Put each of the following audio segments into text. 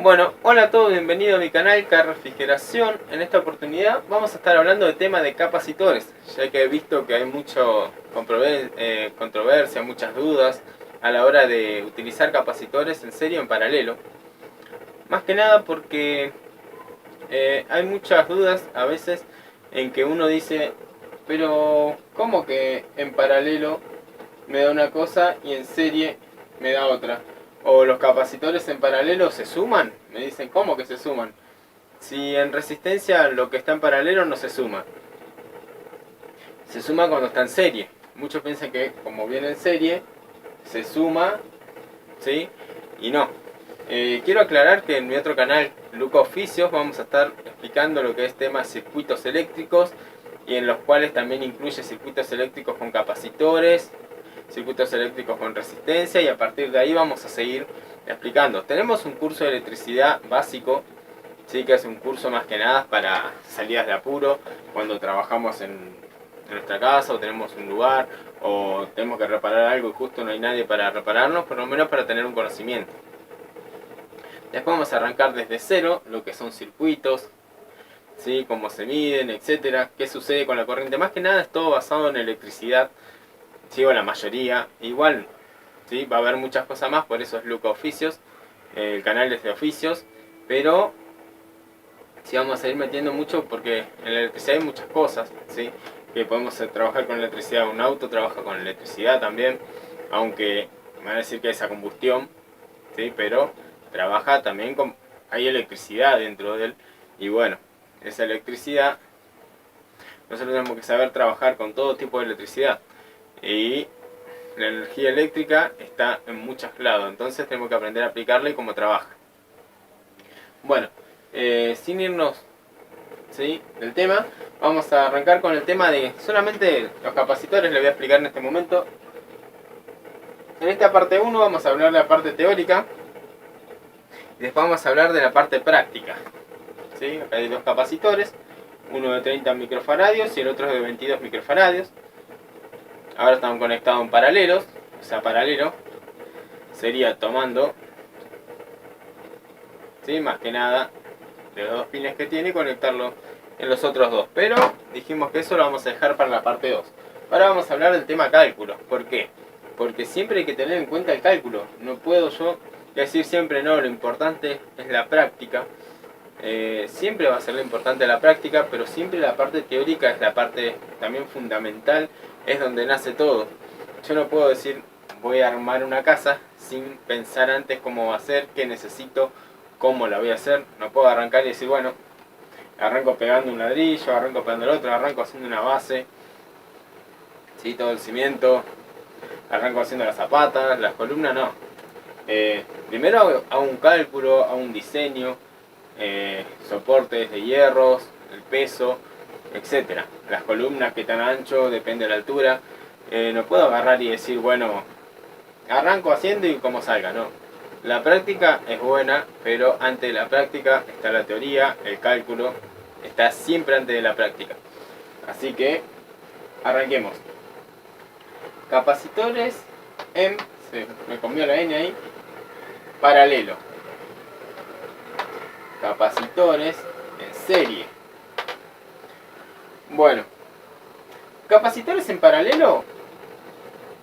Bueno, hola a todos, bienvenidos a mi canal Carrefrigeración. En esta oportunidad vamos a estar hablando de tema de capacitores, ya que he visto que hay mucho controversia, muchas dudas a la hora de utilizar capacitores en serie o en paralelo. Más que nada porque hay muchas dudas a veces en que uno dice, pero ¿cómo que en paralelo me da una cosa y en serie me da otra? O los capacitores en paralelo se suman. Me dicen, ¿cómo que se suman? Si en resistencia lo que está en paralelo no se suma. Se suma cuando está en serie. Muchos piensan que como viene en serie, se suma, ¿sí? Y no. Quiero aclarar que en mi otro canal, Luca Oficios, vamos a estar explicando lo que es tema circuitos eléctricos, y en los cuales también incluye circuitos eléctricos con capacitores, circuitos eléctricos con resistencia, y a partir de ahí vamos a seguir explicando. Tenemos un curso de electricidad básico, ¿sí? Que es un curso más que nada para salidas de apuro, cuando trabajamos en nuestra casa o tenemos un lugar o tenemos que reparar algo y justo no hay nadie para repararnos, por lo menos para tener un conocimiento. Después vamos a arrancar desde cero lo que son circuitos, ¿sí? Cómo se miden, etcétera, qué sucede con la corriente. Más que nada es todo basado en electricidad, ¿sí? O la mayoría. Igual, ¿sí? Va a haber muchas cosas más, por eso es Luca Oficios. El canal es de oficios, pero sí vamos a ir metiendo mucho porque en la electricidad hay muchas cosas, ¿sí? Que podemos trabajar con electricidad. Un auto trabaja con electricidad también, aunque me van a decir que es a combustión, ¿sí? Pero trabaja también con... hay electricidad dentro de él. Y bueno, esa electricidad, nosotros tenemos que saber trabajar con todo tipo de electricidad. Y la energía eléctrica está en muchos lados, entonces tenemos que aprender a aplicarla y cómo trabaja. Bueno, sin irnos, ¿sí?, del tema, vamos a arrancar con el tema de solamente los capacitores. Les voy a explicar en este momento. En esta parte 1 vamos a hablar de la parte teórica y después vamos a hablar de la parte práctica, ¿sí? Acá hay dos capacitores, uno de 30 microfaradios y el otro de 22 microfaradios. Ahora están conectados en paralelos, o sea, paralelo sería tomando, ¿sí?, más que nada de los dos pines que tiene, conectarlo en los otros dos. Pero dijimos que eso lo vamos a dejar para la parte 2. Ahora vamos a hablar del tema cálculo. ¿Por qué? Porque siempre hay que tener en cuenta el cálculo. No puedo yo decir siempre no, lo importante es la práctica. Siempre va a ser lo importante la práctica, pero siempre la parte teórica es la parte también fundamental, es donde nace todo. Yo no puedo decir voy a armar una casa sin pensar antes cómo va a ser, qué necesito, cómo la voy a hacer. No puedo arrancar y decir, bueno, arranco pegando un ladrillo, arranco pegando el otro, arranco haciendo una base, ¿sí?, todo el cimiento, arranco haciendo las zapatas, las columnas, no. Primero hago un cálculo, hago un diseño, soportes de hierros, el peso, etcétera. Las columnas, qué tan ancho, depende de la altura. No puedo agarrar y decir, bueno, arranco haciendo y como salga, no. La práctica es buena, pero antes de la práctica está la teoría, el cálculo está siempre antes de la práctica. Así que arranquemos. Capacitores en, me comió la N ahí, paralelo. Capacitores en serie. Bueno, capacitores en paralelo.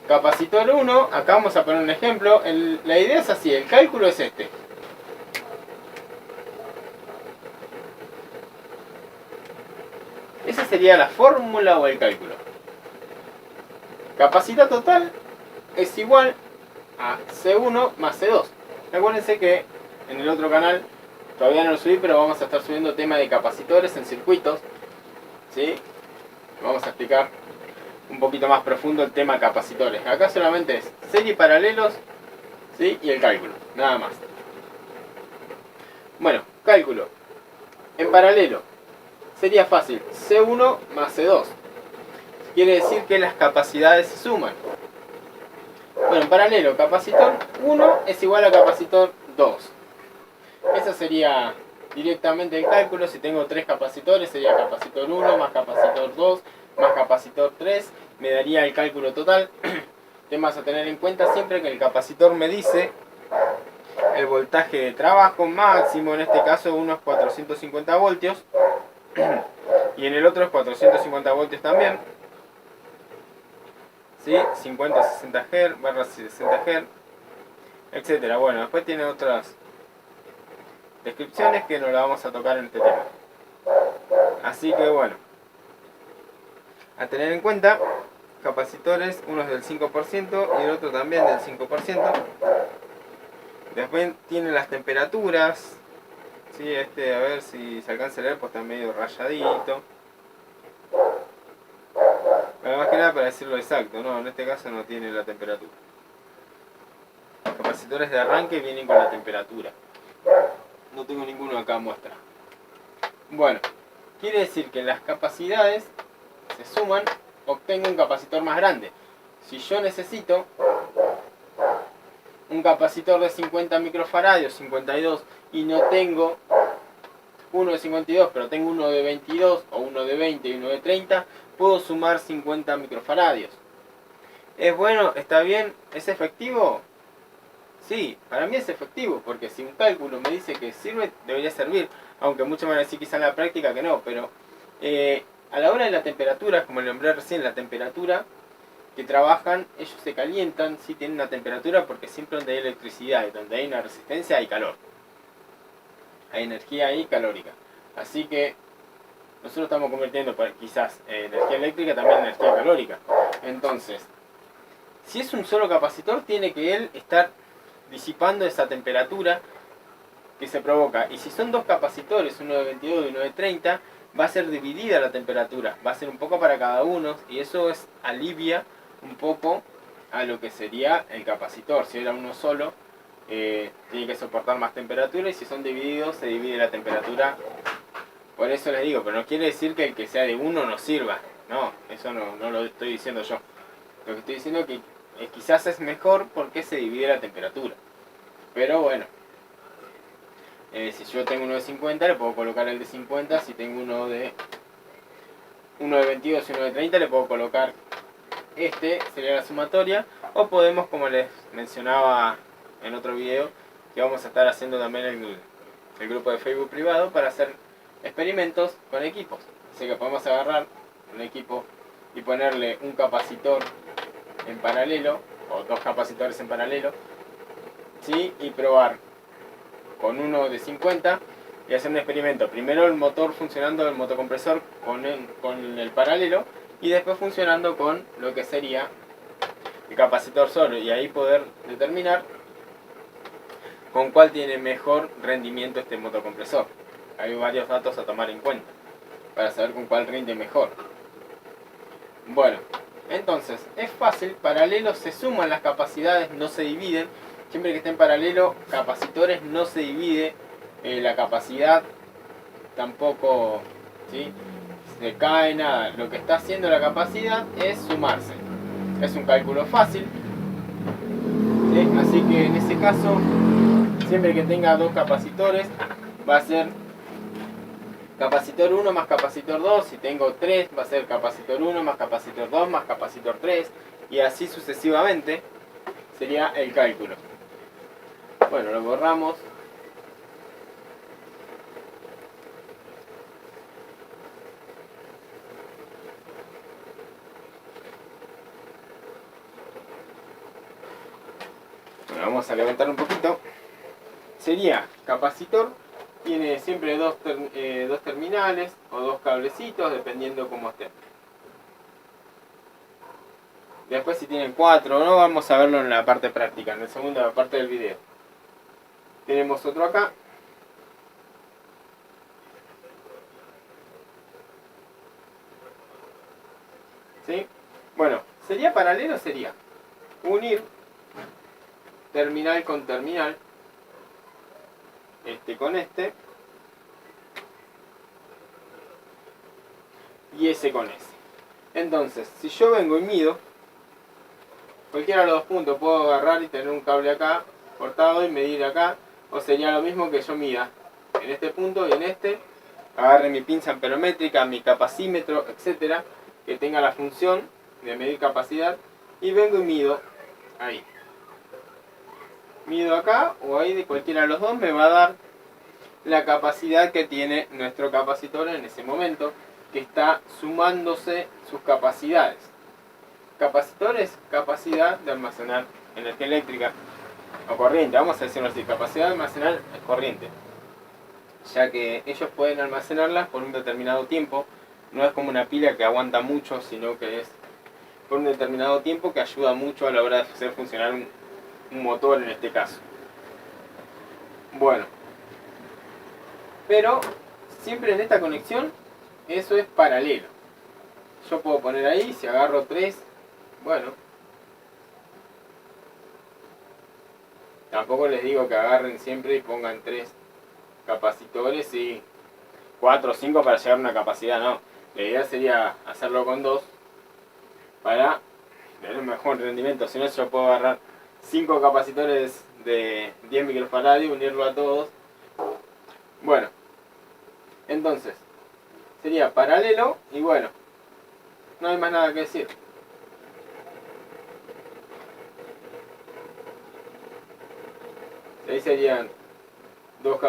Capacitor 1, acá vamos a poner un ejemplo. La idea es así, el cálculo es este. Esa sería la fórmula o el cálculo. Capacidad total es igual a C1 más C2. Acuérdense que en el otro canal, todavía no lo subí, pero vamos a estar subiendo tema de capacitores en circuitos, ¿sí? Vamos a explicar un poquito más profundo el tema capacitores. Acá solamente es serie, paralelos, ¿sí?, y el cálculo, nada más. Bueno, cálculo en paralelo sería fácil, C1 más C2. Quiere decir que las capacidades se suman. Bueno, en paralelo, capacitor 1 es igual a capacitor 2. Ese sería directamente el cálculo. Si tengo 3 capacitores, sería capacitor 1 más capacitor 2 más capacitor 3. Me daría el cálculo total. Temas a tener en cuenta siempre que el capacitor me dice el voltaje de trabajo máximo, en este caso uno es 450 voltios y en el otro es 450 voltios también, ¿sí? 50 60 Hz, barra 60 Hz, etcétera. Bueno, después tiene otras descripciones que no la vamos a tocar en este tema. Así que bueno, a tener en cuenta, capacitores, uno es del 5% y el otro también del 5%. Después tiene las temperaturas, ¿sí? A ver si se alcanza a leer, pues está medio rayadito. Pero más que nada para decirlo exacto, no, en este caso no tiene la temperatura. Los capacitores de arranque vienen con la temperatura. No tengo ninguno acá muestra. Bueno, quiere decir que las capacidades se suman, obtengo un capacitor más grande. Si yo necesito un capacitor de 50 microfaradios, 52, y no tengo uno de 52, pero tengo uno de 22, o uno de 20 y uno de 30, puedo sumar 50 microfaradios. ¿Es bueno? ¿Está bien? ¿Es efectivo? Sí, para mí es efectivo, porque si un cálculo me dice que sirve, debería servir, aunque muchos van a decir quizá en la práctica que no, pero a la hora de la temperatura, como le nombré recién, la temperatura que trabajan, ellos se calientan, sí tienen una temperatura, porque siempre donde hay electricidad y donde hay una resistencia hay calor. Hay energía ahí calórica. Así que nosotros estamos convirtiendo quizás energía eléctrica también en energía calórica. Entonces, si es un solo capacitor, tiene que él estar disipando esa temperatura que se provoca. Y si son dos capacitores, uno de 22 y uno de 30, va a ser dividida la temperatura. Va a ser un poco para cada uno y eso alivia un poco a lo que sería el capacitor. Si era uno solo, tiene que soportar más temperatura y si son divididos, se divide la temperatura. Por eso les digo, pero no quiere decir que el que sea de uno no sirva. No, eso no lo estoy diciendo yo. Lo que estoy diciendo es que quizás es mejor porque se divide la temperatura. Pero bueno, si yo tengo uno de 50, le puedo colocar el de 50. Si tengo uno de 22 y uno de 30, le puedo colocar sería la sumatoria. O podemos, como les mencionaba en otro video, que vamos a estar haciendo también el grupo de Facebook privado para hacer experimentos con equipos. Así que podemos agarrar un equipo y ponerle un capacitor en paralelo, o dos capacitores en paralelo, ¿sí? Y probar con uno de 50 y hacer un experimento. Primero el motor funcionando, el motocompresor con el paralelo, y después funcionando con lo que sería el capacitor solo, y ahí poder determinar con cuál tiene mejor rendimiento este motocompresor. Hay varios datos a tomar en cuenta para saber con cuál rinde mejor. Bueno, entonces es fácil, paralelo se suman las capacidades, no se dividen. Siempre que esté en paralelo, capacitores no se divide la capacidad, tampoco, ¿sí? Se cae nada. Lo que está haciendo la capacidad es sumarse. Es un cálculo fácil, ¿sí? Así que en ese caso, siempre que tenga dos capacitores, va a ser capacitor 1 más capacitor 2. Si tengo 3, va a ser capacitor 1 más capacitor 2 más capacitor 3. Y así sucesivamente sería el cálculo. Bueno, lo borramos. Bueno, vamos a levantar un poquito. Sería capacitor, tiene siempre dos terminales o dos cablecitos, dependiendo cómo estén. Después si tienen 4 o no, vamos a verlo en la parte práctica, en la segunda parte del video. Tenemos otro acá. ¿Sí? Bueno, sería paralelo, sería unir terminal con terminal, con y ese con ese. Entonces, si yo vengo y mido cualquiera de los dos puntos, puedo agarrar y tener un cable acá cortado y medir acá, o sería lo mismo que yo mida en este punto y en agarre mi pinza amperométrica, mi capacímetro, etcétera, que tenga la función de medir capacidad, y vengo y mido ahí. mido acá o ahí, de cualquiera de los dos me va a dar la capacidad que tiene nuestro capacitor en ese momento, que está sumándose sus capacidades. Capacitor es capacidad de almacenar energía eléctrica o corriente, vamos a decirlo así, capacidad de almacenar corriente, ya que ellos pueden almacenarlas por un determinado tiempo. No es como una pila que aguanta mucho, sino que es por un determinado tiempo, que ayuda mucho a la hora de hacer funcionar un motor en este caso. Bueno, pero siempre en esta conexión eso es paralelo. Yo puedo poner ahí, si agarro 3, bueno, tampoco les digo que agarren siempre y pongan 3 capacitores y 4 o 5 para llegar a una capacidad, no. La idea sería hacerlo con 2 para tener un mejor rendimiento. Si no, yo puedo agarrar 5 capacitores de 10 microfaradios, unirlo a todos. Bueno, entonces sería paralelo y bueno, no hay más nada que decir. Ahí serían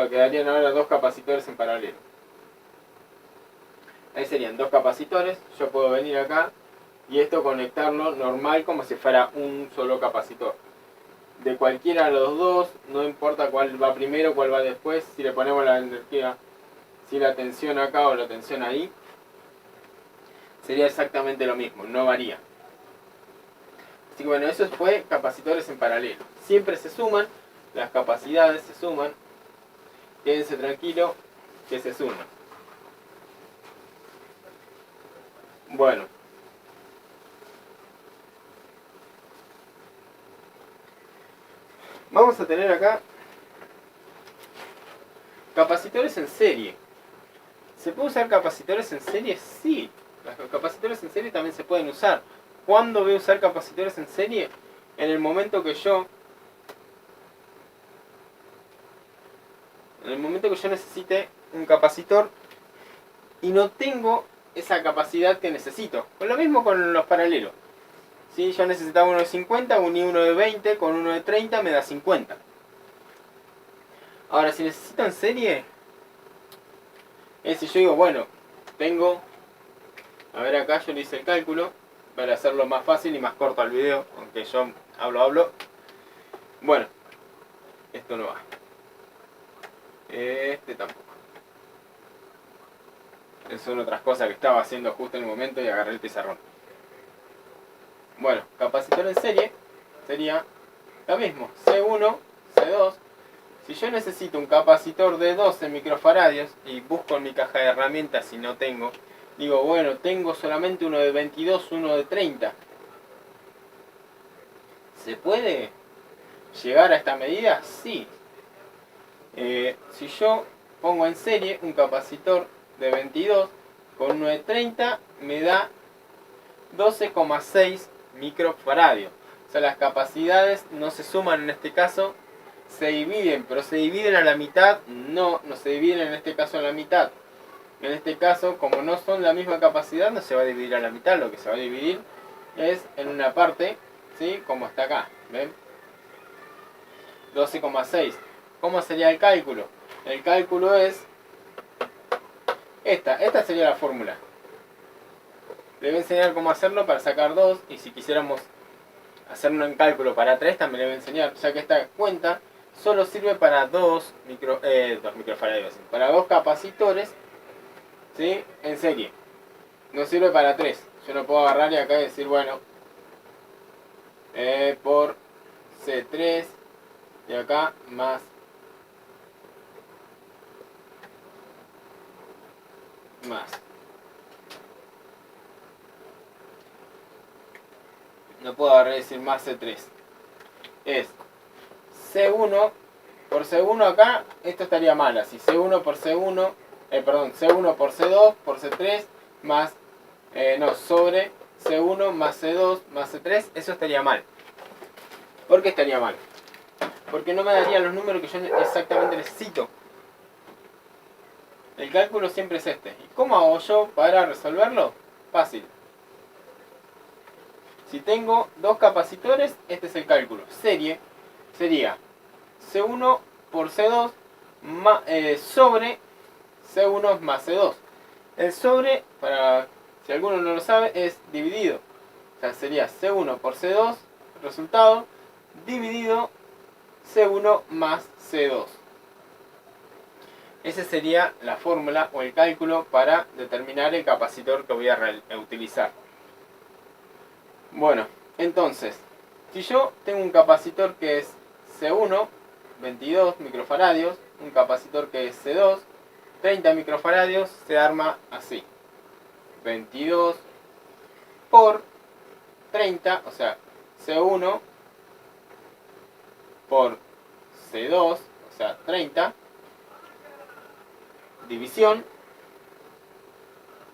quedarían ahora 2 capacitores en paralelo. Ahí serían 2 capacitores. Yo puedo venir acá y esto conectarlo normal como si fuera un solo capacitor. De cualquiera de los dos, no importa cuál va primero, cuál va después, si le ponemos la energía, si la tensión acá o la tensión ahí, sería exactamente lo mismo, no varía. Así que bueno, eso fue capacitores en paralelo. Siempre se suman, las capacidades se suman. Quédense tranquilos que se suman. Bueno. Vamos a tener acá capacitores en serie. ¿Se puede usar capacitores en serie? Sí. Los capacitores en serie también se pueden usar. ¿Cuándo voy a usar capacitores en serie? En el momento que yo necesite un capacitor y no tengo esa capacidad que necesito. Pues lo mismo con los paralelos. Si yo necesitaba uno de 50, uní uno de 20, con uno de 30 me da 50. Ahora, si necesito en serie, es si yo digo, bueno, tengo, a ver acá yo le hice el cálculo, para hacerlo más fácil y más corto al video, aunque yo hablo. Bueno, esto no va. Este tampoco. Son otras cosas que estaba haciendo justo en el momento y agarré el pizarrón. Bueno, capacitor en serie sería lo mismo, C1, C2. Si yo necesito un capacitor de 12 microfaradios y busco en mi caja de herramientas y no tengo, digo, bueno, tengo solamente uno de 22, uno de 30. ¿Se puede llegar a esta medida? Sí. Si yo pongo en serie un capacitor de 22 con uno de 30, me da 12,6 microfaradios. O sea, las capacidades no se suman en este caso, se dividen, pero se dividen a la mitad. No se dividen en este caso a la mitad. En este caso, como no son la misma capacidad, no se va a dividir a la mitad. Lo que se va a dividir es en una parte, ¿sí? Como está acá, ¿ven? 12,6. ¿Cómo sería el cálculo? El cálculo es esta sería la fórmula. Le voy a enseñar cómo hacerlo para sacar 2, y si quisiéramos hacer un cálculo para 3 también le voy a enseñar, ya que esta cuenta solo sirve para 2 microfaradios, para 2 capacitores, ¿sí? En serie. No sirve para 3. Yo no puedo agarrar y acá decir, bueno, por C3 y acá más no puedo agarrar y decir más C3. Es C1 por C1 acá, esto estaría mal así, C1 por C1, C1 por C2 por C3 más, sobre C1 más C2 más C3, eso estaría mal. ¿Por qué estaría mal? Porque no me daría los números que yo exactamente necesito. El cálculo siempre es este. ¿Y cómo hago yo para resolverlo? Fácil. Si tengo 2 capacitores, este es el cálculo. Serie sería C1 por C2 sobre C1 más C2. El sobre, para si alguno no lo sabe, es dividido. O sea, sería C1 por C2, resultado, dividido C1 más C2. Esa sería la fórmula o el cálculo para determinar el capacitor que voy a utilizar. Bueno, entonces, si yo tengo un capacitor que es C1, 22 microfaradios, un capacitor que es C2, 30 microfaradios, se arma así. 22 por 30, o sea, C1 por C2, o sea, 30, división,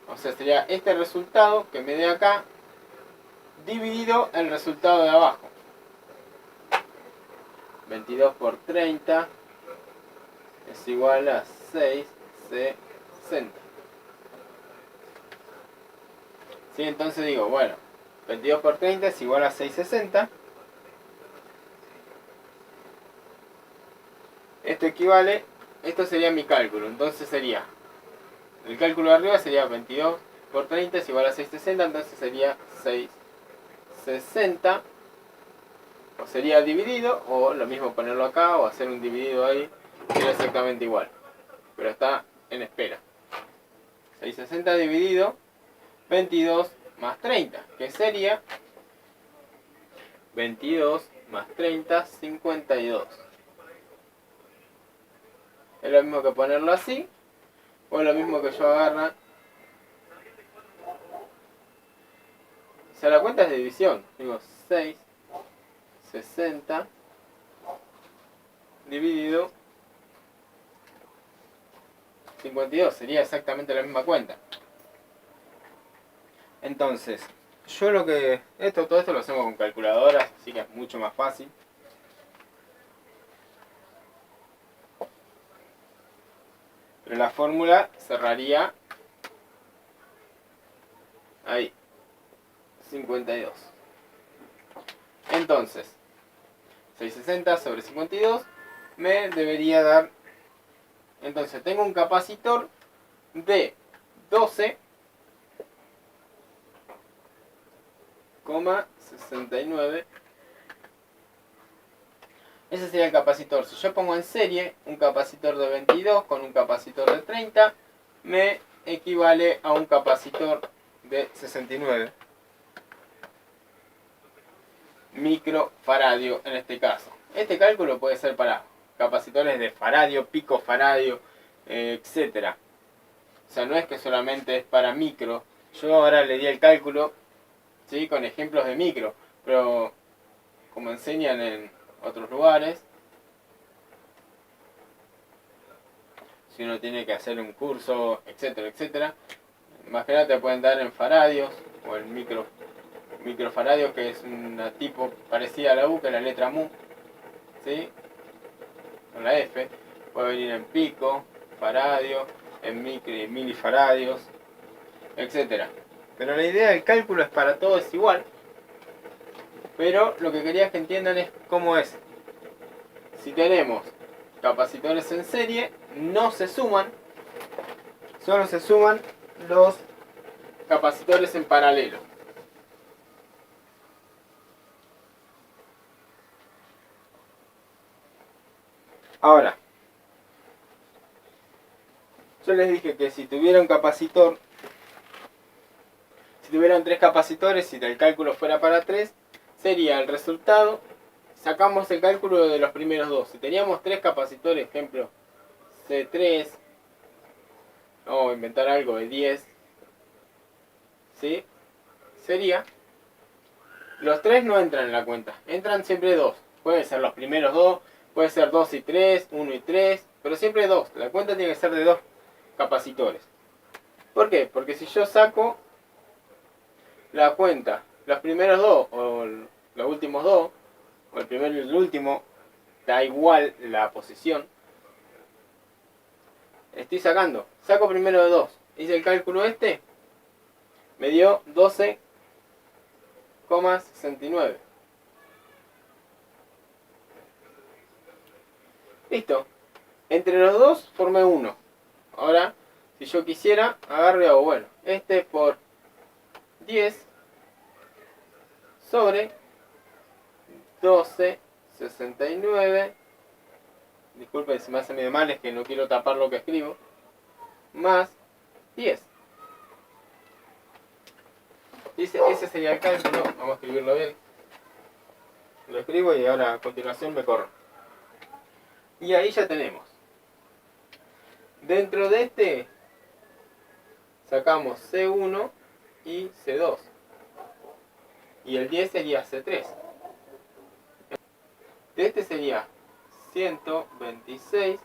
o sea, sería este resultado que me dé acá, dividido el resultado de abajo. 22 por 30 es igual a 660. ¿Sí? Entonces digo, bueno, 22 por 30 es igual a 660. Esto equivale, esto sería mi cálculo. Entonces sería, el cálculo de arriba sería 22 por 30 es igual a 660. Entonces sería 660. O sería dividido, o lo mismo ponerlo acá, o hacer un dividido ahí, sería exactamente igual. Pero está en espera. 660 dividido 22 más 30, que sería 22 más 30, 52. Es lo mismo que ponerlo así, o es lo mismo que yo agarra. O sea, la cuenta es de división. Digo 6, 60 dividido 52. Sería exactamente la misma cuenta. Entonces, yo lo que... todo esto lo hacemos con calculadoras, así que es mucho más fácil. Pero la fórmula cerraría ahí, 52. Entonces, 660 sobre 52 me debería dar... Entonces, tengo un capacitor de 12,69. Ese sería el capacitor. Si yo pongo en serie un capacitor de 22 con un capacitor de 30, me equivale a un capacitor de 69 microfaradio en este caso. Este cálculo puede ser para capacitores de faradio, picofaradio, etcétera. O sea, no es que solamente es para micro. Yo ahora le di el cálculo, ¿sí?, con ejemplos de micro, pero como enseñan en otros lugares, si uno tiene que hacer un curso, etcétera, etcétera, más que nada te pueden dar en faradios o en microfaradio, que es una tipo parecida a la U, que es la letra mu, ¿sí?, con la F. Puede venir en pico, faradio, en milifaradios, etcétera. Pero la idea del cálculo es para todo es igual. Pero lo que quería que entiendan es cómo es. Si tenemos capacitores en serie, no se suman, solo se suman los capacitores en paralelo. Ahora, yo les dije que si tuviera un capacitor, si tuvieran 3 capacitores, si el cálculo fuera para 3, sería el resultado, sacamos el cálculo de los primeros dos. Si teníamos 3 capacitores, ejemplo, C3, vamos a inventar algo de 10, ¿sí?, sería, los 3 no entran en la cuenta, entran siempre 2. Pueden ser los primeros 2, puede ser 2 y 3, 1 y 3, pero siempre 2. La cuenta tiene que ser de 2 capacitores. ¿Por qué? Porque si yo saco la cuenta, los primeros 2 o los últimos 2, o el primero y el último, da igual la posición. Estoy sacando, saco primero de 2, hice el cálculo este, me dio 12,69. Listo. Entre los dos formé 1. Ahora, si yo quisiera, agarro y hago, bueno, este por 10 sobre 12,69. Disculpen si me hace medio mal, es que no quiero tapar lo que escribo. Más 10. Dice, ese sería el cálculo. Vamos a escribirlo bien. Lo escribo y ahora a continuación me corro. Y ahí ya tenemos. Dentro de este sacamos C1 y C2. Y el 10 sería C3. De este sería 126,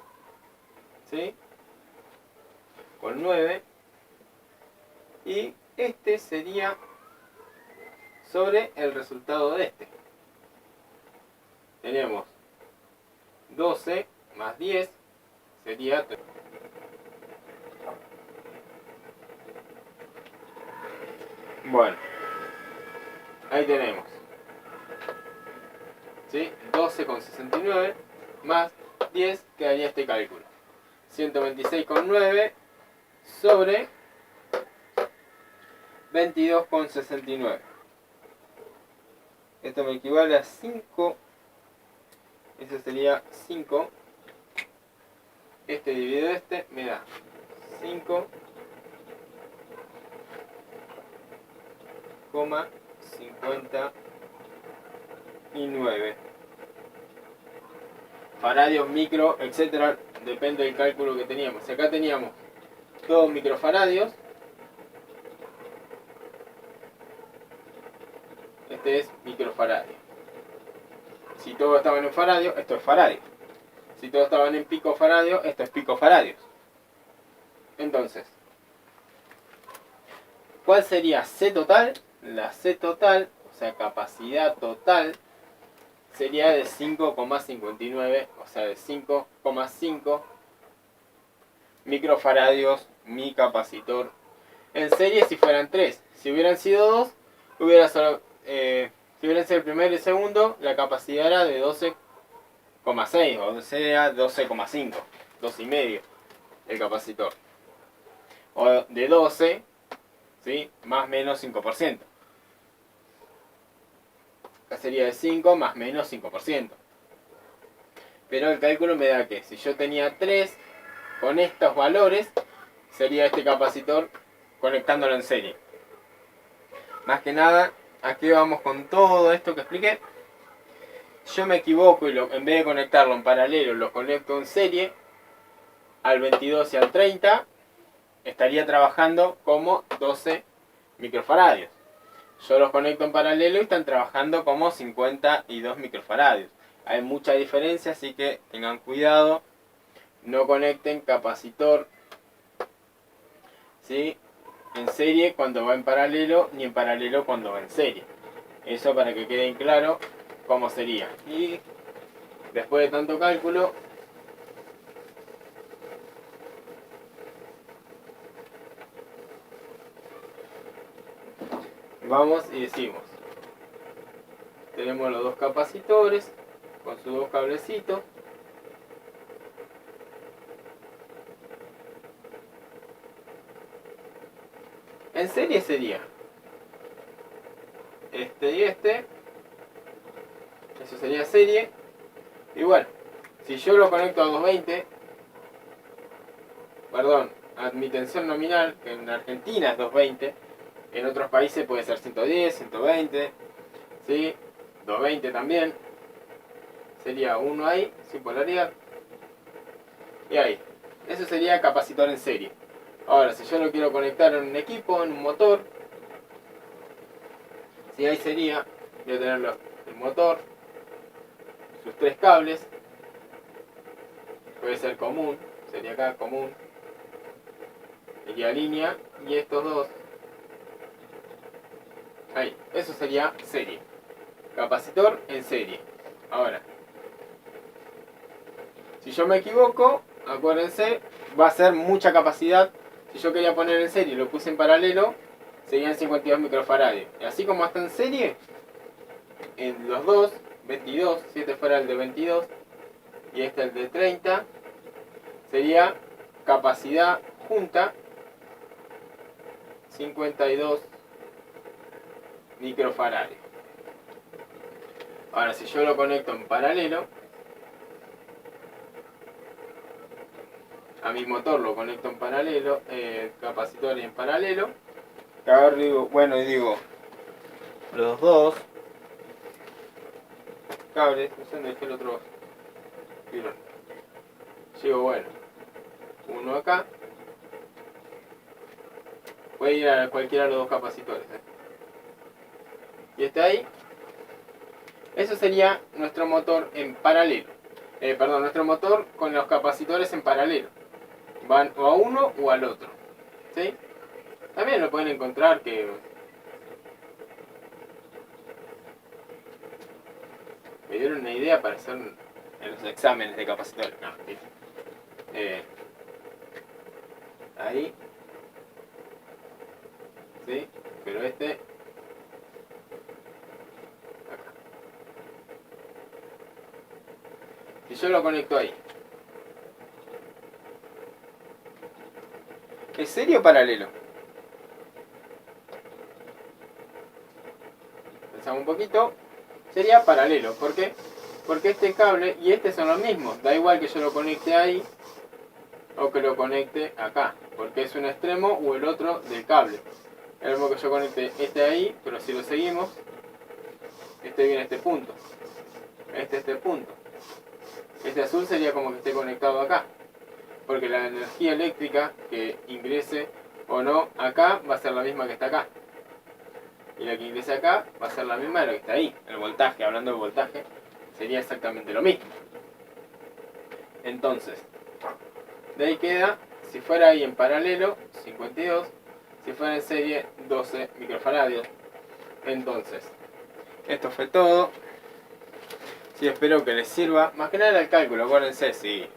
¿sí? Con 9. Y este sería sobre el resultado de este. Tenemos 12 más 10 sería 3. Bueno, ahí tenemos, ¿sí? 12,69 más 10 quedaría este cálculo. 126,9 sobre 22,69. Esto me equivale a 5. Eso sería 5. Este dividido este me da 5,59 faradios, micro, etcétera, depende del cálculo que teníamos. Si acá teníamos todos microfaradios, este es microfaradio. Si todos estaban en faradio, esto es faradio. Si todos estaban en picofaradio, esto es picofaradios. Entonces, ¿cuál sería C total? La C total, o sea, capacidad total, sería de 5,59, o sea, de 5,5 microfaradios mi capacitor. En serie, si fueran 3, si hubieran sido 2, hubiera solo, si hubieran sido el primero y el segundo, la capacidad era de 12,6, o sea, 12,5, 2,5 el capacitor. O de 12, ¿sí? Más menos 5%. Acá sería de 5 más menos 5%. Pero el cálculo me da que si yo tenía 3 con estos valores, sería este capacitor conectándolo en serie. Más que nada, aquí vamos con todo esto que expliqué. Yo me equivoco y en vez de conectarlo en paralelo, lo conecto en serie. Al 22 y al 30 estaría trabajando como 12 microfaradios. Yo los conecto en paralelo y están trabajando como 52 microfaradios. Hay mucha diferencia, así que tengan cuidado. No conecten capacitor, ¿sí?, en serie cuando va en paralelo, ni en paralelo cuando va en serie. Eso para que quede claro cómo sería. Y después de tanto cálculo, vamos y decimos, tenemos los dos capacitores con sus dos cablecitos. En serie sería este y este. Eso sería serie. Y bueno, si yo lo conecto a 220, perdón, a mi tensión nominal, que en Argentina es 220, en otros países puede ser 110, 120, ¿sí? 220 también. Sería uno ahí, sin polaridad. Y ahí. Eso sería capacitor en serie. Ahora, si yo lo quiero conectar en un equipo, en un motor, si ahí sería, voy a tener el motor, sus 3 cables, puede ser común, sería acá común, iría línea, y estos dos, ahí, eso sería serie, capacitor en serie. Ahora, si yo me equivoco, acuérdense, va a ser mucha capacidad. Si yo quería poner en serie y lo puse en paralelo, serían 52 microfaradios. Y así como está en serie, en los dos, 22, si este fuera el de 22, y este el de 30, sería capacidad junta 52 microfaradios. Ahora si yo lo conecto en paralelo, a mi motor lo conecto en paralelo, capacitor en paralelo, que ahora digo, bueno, y digo, los dos cables, no sé dónde dejé el otro pilón. Llego, bueno, uno acá, puede ir a cualquiera de los dos capacitores, y está ahí. Eso sería nuestro motor en paralelo. Perdón, nuestro motor con los capacitores en paralelo. Van o a uno o al otro. ¿Sí? También lo pueden encontrar que... me dieron una idea para hacer en los exámenes de capacitores. No, ahí. ¿Sí? Pero este... acá. Si yo lo conecto ahí, ¿es serio o paralelo? Pensamos un poquito. Sería paralelo. ¿Por qué? Porque este cable y este son los mismos. Da igual que yo lo conecte ahí o que lo conecte acá. Porque es un extremo o el otro del cable. Es lo mismo que yo conecte este ahí, pero si lo seguimos, este viene a este punto. Este punto. Este azul sería como que esté conectado acá. Porque la energía eléctrica que ingrese o no acá va a ser la misma que está acá. Y la que ingrese acá va a ser la misma de la que está ahí. El voltaje, hablando de voltaje, sería exactamente lo mismo. Entonces, de ahí queda, si fuera ahí en paralelo, 52. Si fuera en serie, 12 microfaradios. Entonces, esto fue todo. Sí, espero que les sirva. Más que nada el cálculo, acuérdense, si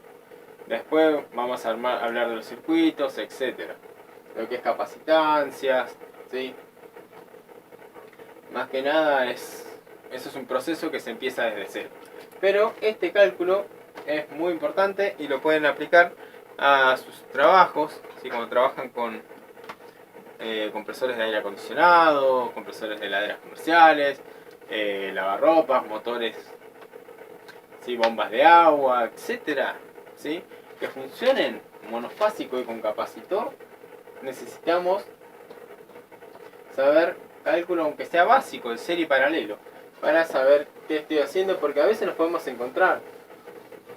después vamos a hablar de los circuitos, etcétera. Lo que es capacitancias, ¿sí? Más que nada eso es un proceso que se empieza desde cero. Pero este cálculo es muy importante y lo pueden aplicar a sus trabajos, ¿sí? Cuando trabajan con compresores de aire acondicionado, compresores de heladeras comerciales, lavarropas, motores, ¿sí? Bombas de agua, etcétera, ¿sí? Que funcionen monofásico y con capacitor, necesitamos saber cálculo, aunque sea básico, de serie y paralelo, para saber qué estoy haciendo, porque a veces nos podemos encontrar,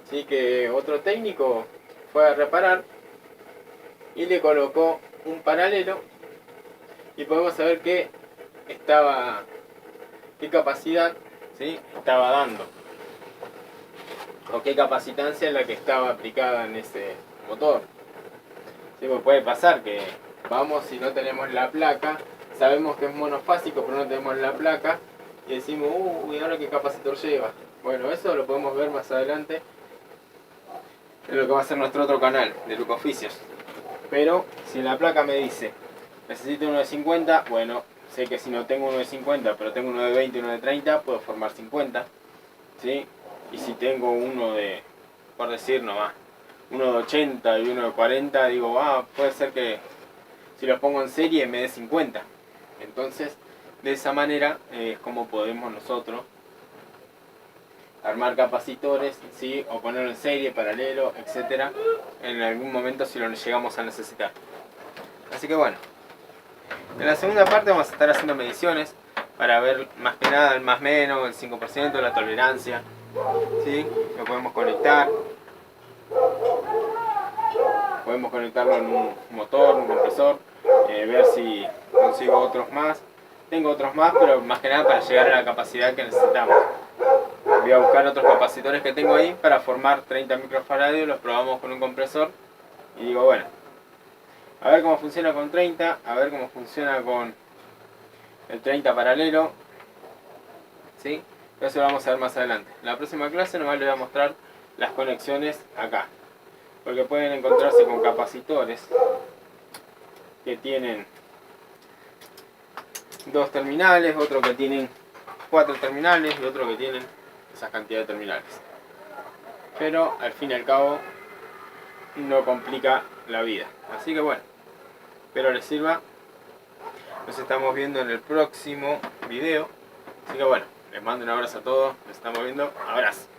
¿sí? Que otro técnico fue a reparar y le colocó un paralelo y podemos saber qué capacidad, ¿sí? Estaba dando, o qué capacitancia es la que estaba aplicada en ese motor. ¿Sí? Pues puede pasar que vamos y no tenemos la placa, sabemos que es monofásico pero no tenemos la placa y decimos, uy, ¿ahora qué capacitor lleva? Bueno, eso lo podemos ver más adelante en lo que va a ser nuestro otro canal de Lucoficios. Pero si en la placa me dice, necesito uno de 50, bueno, sé que si no tengo uno de 50 pero tengo uno de 20 y uno de 30, puedo formar 50, ¿sí? Y si tengo uno de, por decir nomás, uno de 80 y uno de 40, digo, puede ser que si los pongo en serie me dé 50. Entonces, de esa manera es como podemos nosotros armar capacitores, ¿sí? O ponerlo en serie, paralelo, etcétera, en algún momento si lo llegamos a necesitar. Así que bueno, en la segunda parte vamos a estar haciendo mediciones para ver más que nada el más menos, el 5%, la tolerancia, ¿sí? Lo podemos conectar. Podemos conectarlo en un motor, un compresor, ver si consigo otros más. Tengo otros más, pero más que nada para llegar a la capacidad que necesitamos. Voy a buscar otros capacitores que tengo ahí para formar 30 microfaradios, los probamos con un compresor y digo, bueno, a ver cómo funciona con 30, a ver cómo funciona con el 30 paralelo, ¿sí? Eso lo vamos a ver más adelante. En la próxima clase nomás les voy a mostrar las conexiones acá, porque pueden encontrarse con capacitores que tienen 2 terminales, otro que tienen 4 terminales y otro que tienen esa cantidad de terminales. pero al fin y al cabo no complica la vida. Así que bueno, espero les sirva. Nos estamos viendo en el próximo video. Así que bueno, les mando un abrazo a todos. Nos estamos viendo. Abrazo.